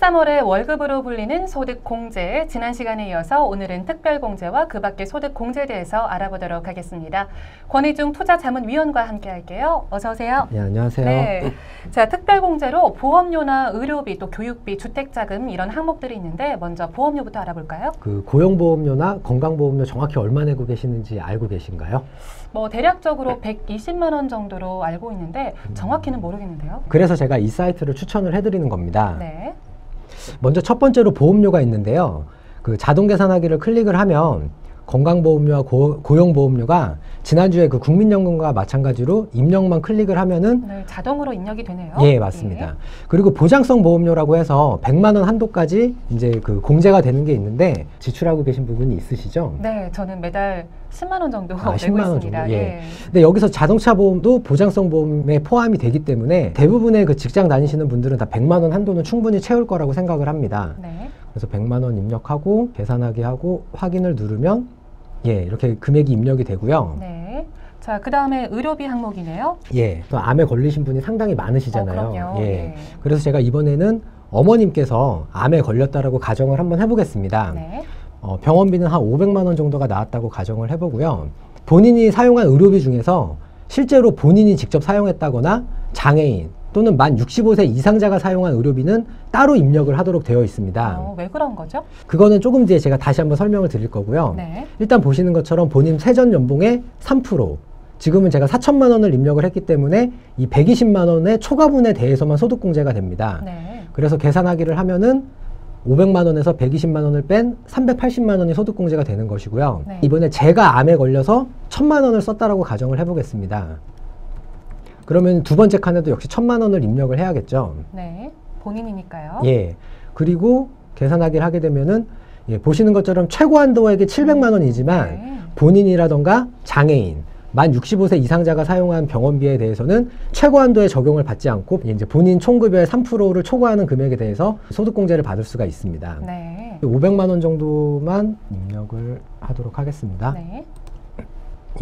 13월의 월급으로 불리는 소득공제, 지난 시간에 이어서 오늘은 특별공제와 그 밖의 소득공제에 대해서 알아보도록 하겠습니다. 권희중 투자자문위원과 함께 할게요. 어서 오세요. 네, 안녕하세요. 네. 자, 특별공제로 보험료나 의료비, 또 교육비, 주택자금 이런 항목들이 있는데 먼저 보험료부터 알아볼까요? 그 고용보험료나 건강보험료 정확히 얼마 내고 계시는지 알고 계신가요? 뭐 대략적으로 120만 원 정도로 알고 있는데 정확히는 모르겠는데요. 그래서 제가 이 사이트를 추천을 해드리는 겁니다. 네. 먼저 첫 번째로 보험료가 있는데요. 그 자동 계산하기를 클릭을 하면 건강보험료와 고용보험료가 지난주에 그 국민연금과 마찬가지로 입력만 클릭을 하면은 네, 자동으로 입력이 되네요. 예, 맞습니다. 예. 그리고 보장성 보험료라고 해서 100만 원 한도까지 이제 그 공제가 되는 게 있는데 지출하고 계신 부분이 있으시죠? 네, 저는 매달 10만 원 정도 내고 10만 원 있습니다. 정도. 예. 예. 근데 여기서 자동차 보험도 보장성 보험에 포함이 되기 때문에 대부분의 그 직장 다니시는 분들은 다 100만 원 한도는 충분히 채울 거라고 생각을 합니다. 네. 그래서 100만 원 입력하고 계산하기 하고 확인을 누르면 예, 이렇게 금액이 입력이 되고요. 네. 자, 그 다음에 의료비 항목이네요. 예, 또 암에 걸리신 분이 상당히 많으시잖아요. 그럼요. 예. 예. 그래서 제가 이번에는 어머님께서 암에 걸렸다라고 가정을 한번 해보겠습니다. 네. 병원비는 한 500만 원 정도가 나왔다고 가정을 해보고요. 본인이 사용한 의료비 중에서 실제로 본인이 직접 사용했다거나 장애인 또는 만 65세 이상자가 사용한 의료비는 따로 입력을 하도록 되어 있습니다. 왜 그런 거죠? 그거는 조금 뒤에 제가 다시 한번 설명을 드릴 거고요. 네. 일단 보시는 것처럼 본인 세전 연봉의 3%, 지금은 제가 4천만 원을 입력을 했기 때문에 이 120만 원의 초과분에 대해서만 소득공제가 됩니다. 네. 그래서 계산하기를 하면은 500만 원에서 120만 원을 뺀 380만 원이 소득공제가 되는 것이고요. 네. 이번에 제가 암에 걸려서 1000만 원을 썼다라고 가정을 해보겠습니다. 그러면 두 번째 칸에도 역시 1000만 원을 입력을 해야겠죠. 네. 본인이니까요. 예. 그리고 계산하기를 하게 되면은 예, 보시는 것처럼 최고 한도액이 700만 원이지만 네. 본인이라던가 장애인, 만 65세 이상자가 사용한 병원비에 대해서는 최고 한도에 적용을 받지 않고 이제 본인 총급여의 3%를 초과하는 금액에 대해서 소득공제를 받을 수가 있습니다. 네. 500만 원 정도만 입력을 하도록 하겠습니다. 네.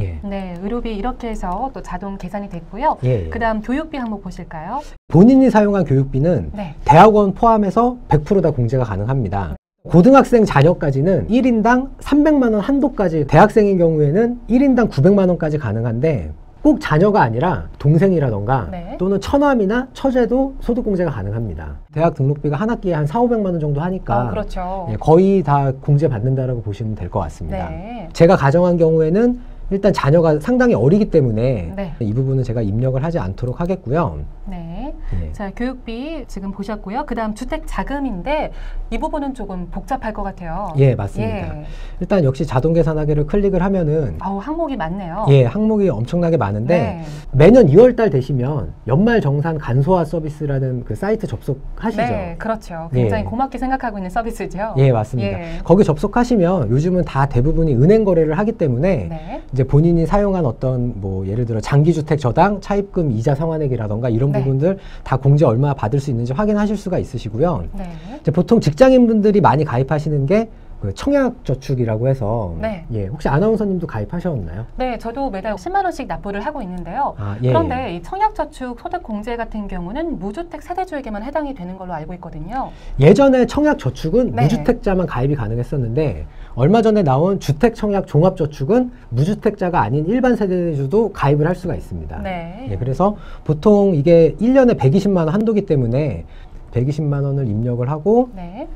예. 네, 의료비 이렇게 해서 또 자동 계산이 됐고요. 예. 그 다음 교육비 항목 보실까요? 본인이 사용한 교육비는 네. 대학원 포함해서 100% 다 공제가 가능합니다. 고등학생 자녀까지는 1인당 300만 원 한도까지, 대학생인 경우에는 1인당 900만 원까지 가능한데 꼭 자녀가 아니라 동생이라던가 네. 또는 처남이나 처제도 소득공제가 가능합니다. 대학 등록비가 한 학기에 한 4,500만 원 정도 하니까 그렇죠. 예, 거의 다 공제 받는다라고 보시면 될 것 같습니다. 네. 제가 가정한 경우에는 일단 자녀가 상당히 어리기 때문에 네. 이 부분은 제가 입력을 하지 않도록 하겠고요. 네. 예. 자, 교육비 지금 보셨고요. 그 다음 주택 자금인데 이 부분은 조금 복잡할 것 같아요. 예, 맞습니다. 예. 일단 역시 자동 계산하기를 클릭을 하면은 항목이 많네요. 예, 항목이 엄청나게 많은데 네. 매년 2월달 되시면 연말 정산 간소화 서비스라는 그 사이트 접속하시죠? 네, 그렇죠. 굉장히 예. 고맙게 생각하고 있는 서비스죠. 예, 맞습니다. 예. 거기 접속하시면 요즘은 다 대부분이 은행 거래를 하기 때문에 네. 이제 본인이 사용한 어떤 뭐 예를 들어 장기주택 저당, 차입금, 이자 상환액이라던가 이런 네. 부분들 다 공제 얼마 받을 수 있는지 확인하실 수가 있으시고요. 네. 이제 보통 직장인분들이 많이 가입하시는 게 그 청약저축이라고 해서 네. 예, 혹시 아나운서님도 가입하셨나요? 네, 저도 매달 10만 원씩 납부를 하고 있는데요. 예, 그런데 이 청약저축 소득공제 같은 경우는 무주택 세대주에게만 해당이 되는 걸로 알고 있거든요. 예전에 청약저축은 네. 무주택자만 가입이 가능했었는데 얼마 전에 나온 주택청약종합저축은 무주택자가 아닌 일반 세대주도 가입을 할 수가 있습니다. 네. 예, 그래서 보통 이게 1년에 120만 원 한도기 때문에 120만 원을 입력을 하고 네.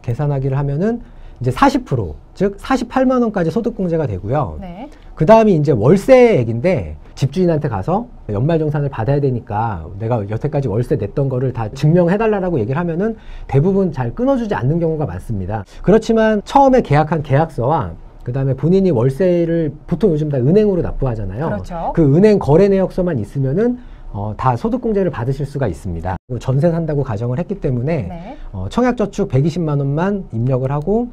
계산하기를 하면은 이제 40%, 즉 48만 원까지 소득공제가 되고요. 네. 그 다음이 이제 월세액인데 집주인한테 가서 연말정산을 받아야 되니까 내가 여태까지 월세 냈던 거를 다 증명해달라고 얘기를 하면은 대부분 잘 끊어주지 않는 경우가 많습니다. 그렇지만 처음에 계약한 계약서와 그 다음에 본인이 월세를 보통 요즘 다 은행으로 납부하잖아요. 그렇죠. 그 은행 거래 내역서만 있으면은 다 소득공제를 받으실 수가 있습니다. 전세 산다고 가정을 했기 때문에 네. 청약저축 120만 원만 입력을 하고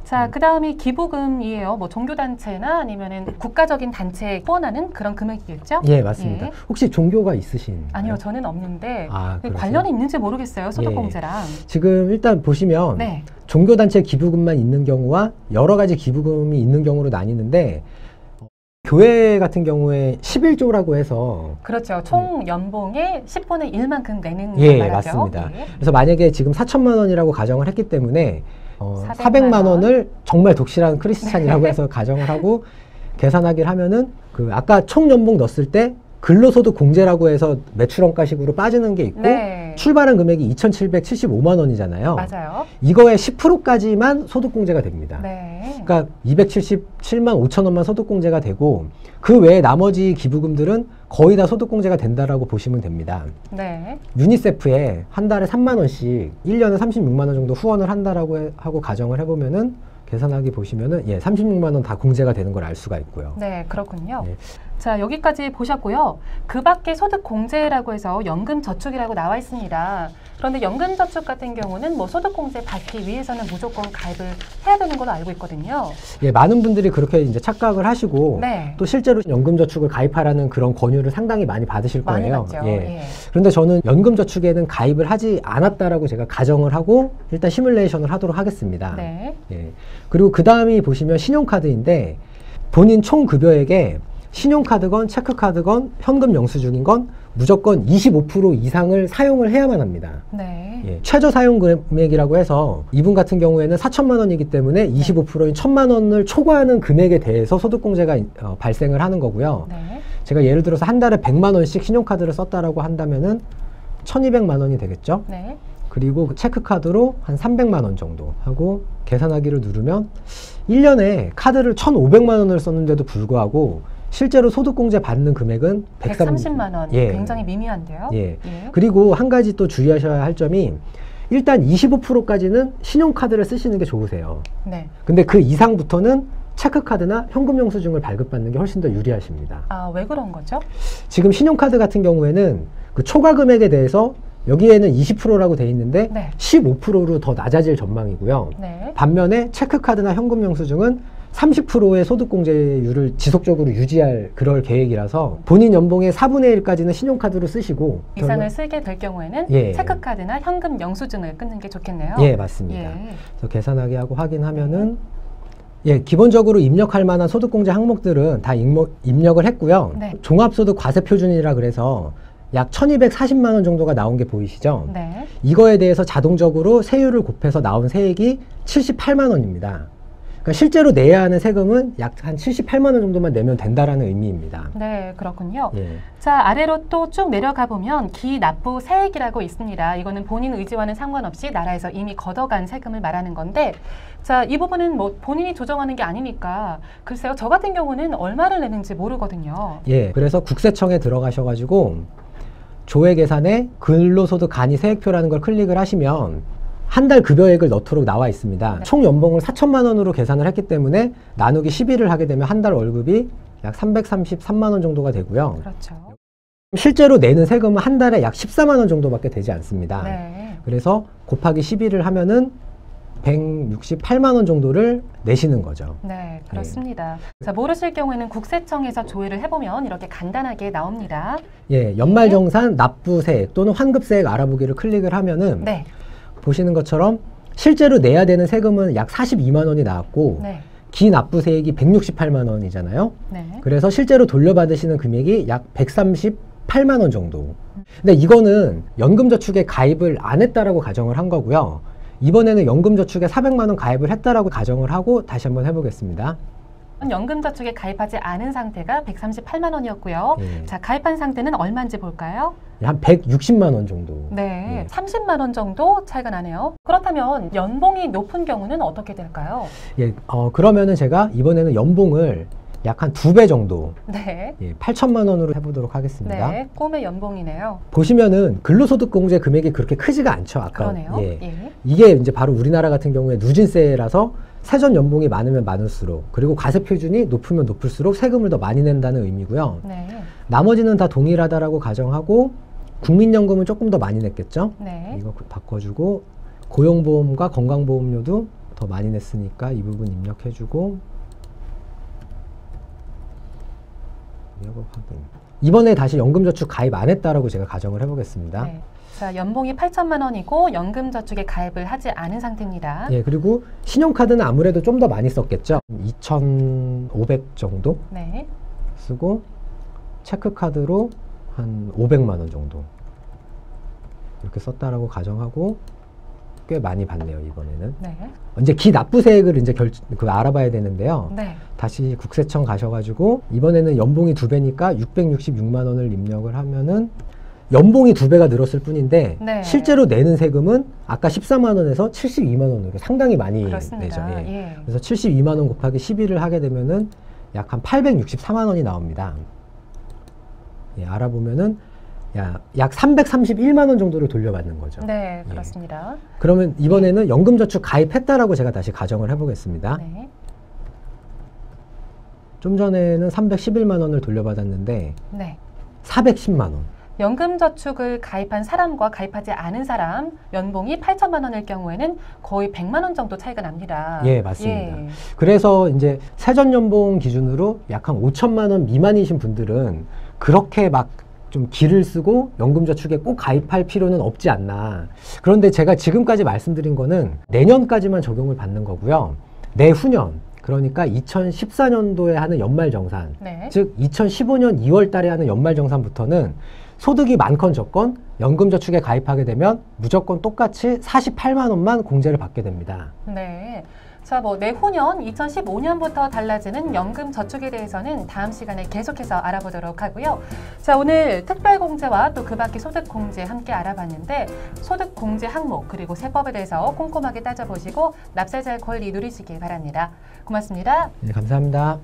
자, 그 다음이 기부금이에요. 뭐 종교단체나 아니면은 국가적인 단체에 후원하는 그런 금액이겠죠? 예, 맞습니다. 예. 혹시 종교가 있으신? 아니요, 저는 없는데 그러세요? 관련이 있는지 모르겠어요. 소득공제랑. 지금 일단 보시면 네. 종교단체 기부금만 있는 경우와 여러 가지 기부금이 있는 경우로 나뉘는데 교회 같은 경우에 11조라고 해서 그렇죠. 총 연봉의 10분의 1만큼 내는 예, 말하죠. 맞습니다. 예. 그래서 만약에 지금 4천만 원이라고 가정을 했기 때문에 400만 400만 원. 원을 정말 독실한 크리스찬이라고 해서 가정을 하고 계산하기를 하면은 그 아까 총 연봉 넣었을 때 근로소득 공제라고 해서 매출원가식으로 빠지는 게 있고 네. 출발한 금액이 2,775만 원이잖아요. 맞아요. 이거의 10%까지만 소득공제가 됩니다. 네. 그러니까 277만 5천 원만 소득공제가 되고 그 외에 나머지 기부금들은 거의 다 소득공제가 된다라고 보시면 됩니다. 네. 유니세프에 한 달에 3만 원씩 1년에 36만 원 정도 후원을 한다라고 하고 가정을 해보면은 계산하기 보시면은 36만 원 다 공제가 되는 걸 알 수가 있고요. 네, 그렇군요. 네. 자, 여기까지 보셨고요. 그 밖에 소득공제라고 해서 연금저축이라고 나와 있습니다. 그런데 연금저축 같은 경우는 뭐 소득공제 받기 위해서는 무조건 가입을 해야 되는 걸로 알고 있거든요. 예, 많은 분들이 그렇게 이제 착각을 하시고 네. 또 실제로 연금저축을 가입하라는 그런 권유를 상당히 많이 받으실 많이 거예요. 받죠. 예. 예. 그런데 저는 연금저축에는 가입을 하지 않았다라고 제가 가정을 하고 일단 시뮬레이션을 하도록 하겠습니다. 네. 예. 그리고 그 다음이 보시면 신용카드인데 본인 총 급여액에 신용카드건 체크카드건 현금 영수증인 건 무조건 25% 이상을 사용을 해야만 합니다. 네. 예, 최저 사용 금액이라고 해서 이분 같은 경우에는 4천만 원이기 때문에 25%인 1천만 원을 초과하는 금액에 대해서 소득공제가 발생을 하는 거고요. 네. 제가 예를 들어서 한 달에 100만 원씩 신용카드를 썼다라고 한다면은 1,200만 원이 되겠죠. 네. 그리고 그 체크카드로 한 300만 원 정도 하고 계산하기를 누르면 1년에 카드를 1,500만 원을 썼는데도 불구하고 실제로 소득공제 받는 금액은 130만 원. 예. 굉장히 미미한데요. 예. 예. 그리고 한 가지 또 주의하셔야 할 점이 일단 25%까지는 신용카드를 쓰시는 게 좋으세요. 네. 근데 그 이상부터는 체크카드나 현금영수증을 발급받는 게 훨씬 더 유리하십니다. 아, 왜 그런 거죠? 지금 신용카드 같은 경우에는 그 초과 금액에 대해서 여기에는 20%라고 돼 있는데 네. 15%로 더 낮아질 전망이고요. 네. 반면에 체크카드나 현금영수증은 30%의 소득공제율을 지속적으로 유지할 그럴 계획이라서 본인 연봉의 4분의 1까지는 신용카드로 쓰시고 이상을 쓰게 될 경우에는 예. 체크카드나 현금 영수증을 끊는 게 좋겠네요. 예, 맞습니다. 예. 그래서 계산하기 하고 확인하면은 예, 기본적으로 입력할 만한 소득공제 항목들은 다 입력을 했고요. 네. 종합소득 과세표준이라 그래서 약 1,240만 원 정도가 나온 게 보이시죠? 네. 이거에 대해서 자동적으로 세율을 곱해서 나온 세액이 78만 원입니다. 그러니까 실제로 내야 하는 세금은 약 한 78만 원 정도만 내면 된다라는 의미입니다. 네, 그렇군요. 예. 자, 아래로 또 쭉 내려가 보면 기납부 세액이라고 있습니다. 이거는 본인 의지와는 상관없이 나라에서 이미 걷어간 세금을 말하는 건데, 자, 이 부분은 뭐 본인이 조정하는 게 아니니까 글쎄요, 저 같은 경우는 얼마를 내는지 모르거든요. 예. 그래서 국세청에 들어가셔가지고 조회 계산에 근로소득 간이 세액표라는 걸 클릭을 하시면 한 달 급여액을 넣도록 나와 있습니다. 네. 총 연봉을 4천만 원으로 계산을 했기 때문에 나누기 12를 하게 되면 한 달 월급이 약 333만 원 정도가 되고요. 그렇죠. 실제로 내는 세금은 한 달에 약 14만 원 정도밖에 되지 않습니다. 네. 그래서 곱하기 12를 하면은 168만 원 정도를 내시는 거죠. 네, 그렇습니다. 자, 모르실 경우에는 국세청에서 조회를 해보면 이렇게 간단하게 나옵니다. 예, 연말정산 납부세액 또는 환급세액 알아보기를 클릭을 하면은 네. 보시는 것처럼 실제로 내야 되는 세금은 약 42만 원이 나왔고 네. 기납부세액이 168만 원이잖아요. 네. 그래서 실제로 돌려받으시는 금액이 약 138만 원 정도. 근데 이거는 연금저축에 가입을 안 했다라고 가정을 한 거고요. 이번에는 연금저축에 400만 원 가입을 했다라고 가정을 하고 다시 한번 해보겠습니다. 연금저축에 가입하지 않은 상태가 138만 원이었고요. 예. 자, 가입한 상태는 얼마인지 볼까요? 한 160만 원 정도. 네, 예. 30만 원 정도 차이가 나네요. 그렇다면 연봉이 높은 경우는 어떻게 될까요? 예, 그러면은 제가 이번에는 연봉을 약 한 2배 정도, 네. 예, 8천만 원으로 해보도록 하겠습니다. 네, 꿈의 연봉이네요. 보시면은 근로소득공제 금액이 그렇게 크지가 않죠. 아까. 그러네요. 예. 예. 이게 이제 바로 우리나라 같은 경우에 누진세라서 세전 연봉이 많으면 많을수록 그리고 과세표준이 높으면 높을수록 세금을 더 많이 낸다는 의미고요. 네. 나머지는 다 동일하다라고 가정하고 국민연금은 조금 더 많이 냈겠죠. 네. 이거 바꿔주고 고용보험과 건강보험료도 더 많이 냈으니까 이 부분 입력해주고 이번에 다시 연금저축 가입 안 했다라고 제가 가정을 해보겠습니다. 네. 자, 연봉이 8천만 원이고 연금저축에 가입을 하지 않은 상태입니다. 예, 그리고 신용카드는 아무래도 좀 더 많이 썼겠죠. 2,500 정도? 네. 쓰고 체크카드로 한 500만 원 정도 이렇게 썼다라고 가정하고 꽤 많이 받네요, 이번에는. 네. 이제 기납부세액을 이제 알아봐야 되는데요. 네. 다시 국세청 가셔가지고 이번에는 연봉이 2배니까 666만 원을 입력을 하면은 연봉이 2배가 늘었을 뿐인데 네. 실제로 내는 세금은 아까 14만 원에서 72만 원으로 상당히 많이 그렇습니다. 내죠. 예. 예. 그래서 72만 원 곱하기 12를 하게 되면은 약 한 864만 원이 나옵니다. 예, 알아보면은 약 331만 원 정도를 돌려받는 거죠. 네, 그렇습니다. 예. 그러면 이번에는 연금저축 가입했다라고 제가 다시 가정을 해보겠습니다. 네. 좀 전에는 311만 원을 돌려받았는데 네. 410만 원. 연금저축을 가입한 사람과 가입하지 않은 사람 연봉이 8천만 원일 경우에는 거의 100만 원 정도 차이가 납니다. 예, 맞습니다. 예. 그래서 이제 세전연봉 기준으로 약 한 5천만 원 미만이신 분들은 그렇게 막 좀 기를 쓰고 연금저축에 꼭 가입할 필요는 없지 않나. 그런데 제가 지금까지 말씀드린 거는 내년까지만 적용을 받는 거고요. 내후년, 그러니까 2014년도에 하는 연말정산, 네. 즉 2015년 2월 달에 하는 연말정산부터는 소득이 많건 적건 연금저축에 가입하게 되면 무조건 똑같이 48만 원만 공제를 받게 됩니다. 네. 자, 내후년 2015년부터 달라지는 연금저축에 대해서는 다음 시간에 계속해서 알아보도록 하고요. 자, 오늘 특별공제와 또 그 밖의 소득공제 함께 알아봤는데 소득공제 항목 그리고 세법에 대해서 꼼꼼하게 따져보시고 납세자의 권리 누리시길 바랍니다. 고맙습니다. 네, 감사합니다.